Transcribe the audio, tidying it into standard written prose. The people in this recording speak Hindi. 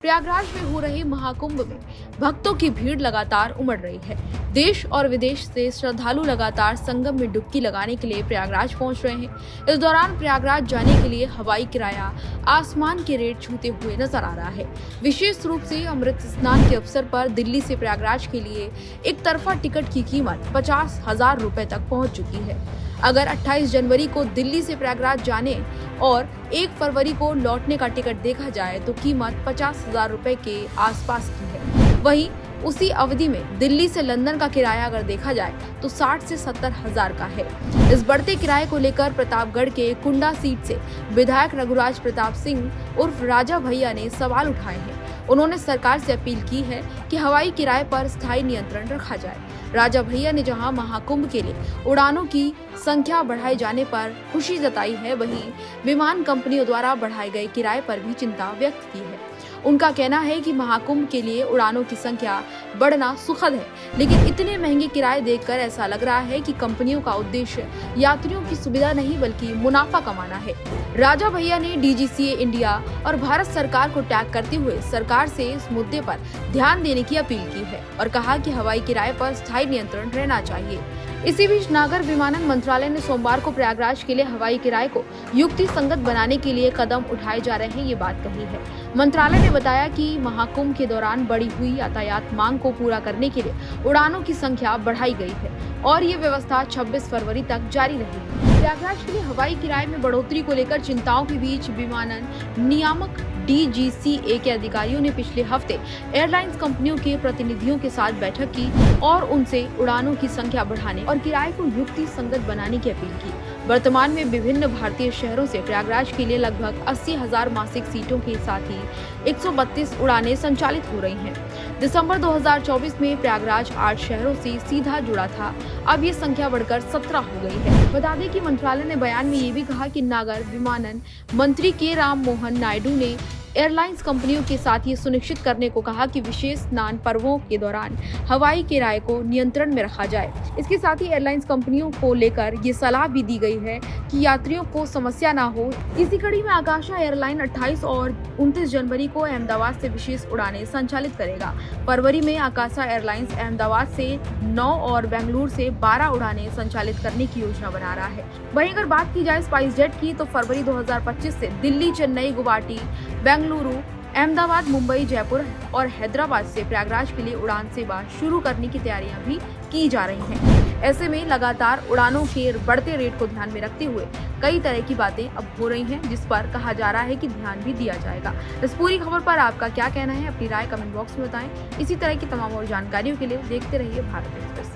प्रयागराज में हो रहे महाकुंभ में भक्तों की भीड़ लगातार उमड़ रही है। देश और विदेश से श्रद्धालु लगातार संगम में डुबकी लगाने के लिए प्रयागराज पहुंच रहे हैं। इस दौरान प्रयागराज जाने के लिए हवाई किराया आसमान के रेट छूते हुए नजर आ रहा है। विशेष रूप से अमृत स्नान के अवसर पर दिल्ली से प्रयागराज के लिए एक तरफा टिकट की कीमत 50,000 रुपए तक पहुंच चुकी है। अगर 28 जनवरी को दिल्ली से प्रयागराज जाने और 1 फरवरी को लौटने का टिकट देखा जाए तो कीमत 50,000 रुपए के आसपास की है। वहीं उसी अवधि में दिल्ली से लंदन का किराया अगर देखा जाए तो 60 से 70,000 का है। इस बढ़ते किराए को लेकर प्रतापगढ़ के कुंडा सीट से विधायक रघुराज प्रताप सिंह उर्फ राजा भैया ने सवाल उठाए हैं। उन्होंने सरकार से अपील की है कि हवाई किराए पर स्थायी नियंत्रण रखा जाए। राजा भैया ने जहां महाकुंभ के लिए उड़ानों की संख्या बढ़ाए जाने पर खुशी जताई है, वहीं विमान कंपनियों द्वारा बढ़ाए गए किराए पर भी चिंता व्यक्त की है। उनका कहना है कि महाकुंभ के लिए उड़ानों की संख्या बढ़ना सुखद है, लेकिन इतने महंगे किराए देखकर ऐसा लग रहा है कि कंपनियों का उद्देश्य यात्रियों की सुविधा नहीं बल्कि मुनाफा कमाना है। राजा भैया ने डीजीसीए इंडिया और भारत सरकार को टैग करते हुए सरकार से इस मुद्दे पर ध्यान देने की अपील की है और कहा कि हवाई किराए पर स्थायी नियंत्रण रहना चाहिए। इसी बीच नागर विमानन मंत्रालय ने सोमवार को प्रयागराज के लिए हवाई किराए को युक्ति संगत बनाने के लिए कदम उठाए जा रहे हैं, ये बात कही है। मंत्रालय ने बताया कि महाकुंभ के दौरान बढ़ी हुई यातायात मांग को पूरा करने के लिए उड़ानों की संख्या बढ़ाई गई है और ये व्यवस्था 26 फरवरी तक जारी रहेगी। प्रयागराज के लिए हवाई किराए में बढ़ोतरी को लेकर चिंताओं के बीच विमानन नियामक डीजीसीए के अधिकारियों ने पिछले हफ्ते एयरलाइंस कंपनियों के प्रतिनिधियों के साथ बैठक की और उनसे उड़ानों की संख्या बढ़ाने और किराए को युक्ति संगत बनाने की अपील की। वर्तमान में विभिन्न भारतीय शहरों से प्रयागराज के लिए लगभग 80,000 मासिक सीटों के साथ ही 132 उड़ानें संचालित हो रही हैं। दिसंबर 2024 में प्रयागराज 8 शहरों से सीधा जुड़ा था, अब ये संख्या बढ़कर 17 हो गई है। बता दें कि मंत्रालय ने बयान में ये भी कहा कि नागर विमानन मंत्री के राम मोहन नायडू ने एयरलाइंस कंपनियों के साथ ये सुनिश्चित करने को कहा कि विशेष स्नान पर्वों के दौरान हवाई किराए को नियंत्रण में रखा जाए। इसके साथ ही एयरलाइंस कंपनियों को लेकर ये सलाह भी दी गई है कि यात्रियों को समस्या ना हो। इसी कड़ी में आकाशा एयरलाइन 28 और 29 जनवरी को अहमदाबाद से विशेष उड़ानें संचालित करेगा। फरवरी में आकाशा एयरलाइंस अहमदाबाद से 9 और बेंगलुरु से 12 उड़ानें संचालित करने की योजना बना रहा है। वहीं अगर बात की जाए स्पाइस जेट की तो फरवरी 2025 से दिल्ली, चेन्नई, गुवाहाटी, बेंगलुरु, अहमदाबाद, मुंबई, जयपुर और हैदराबाद से प्रयागराज के लिए उड़ान सेवा शुरू करने की तैयारियां भी की जा रही हैं। ऐसे में लगातार उड़ानों के बढ़ते रेट को ध्यान में रखते हुए कई तरह की बातें अब हो रही हैं, जिस पर कहा जा रहा है कि ध्यान भी दिया जाएगा। इस पूरी खबर पर आपका क्या कहना है, अपनी राय कमेंट बॉक्स में बताएं। इसी तरह की तमाम और जानकारियों के लिए देखते रहिए भारत एक्सप्रेस।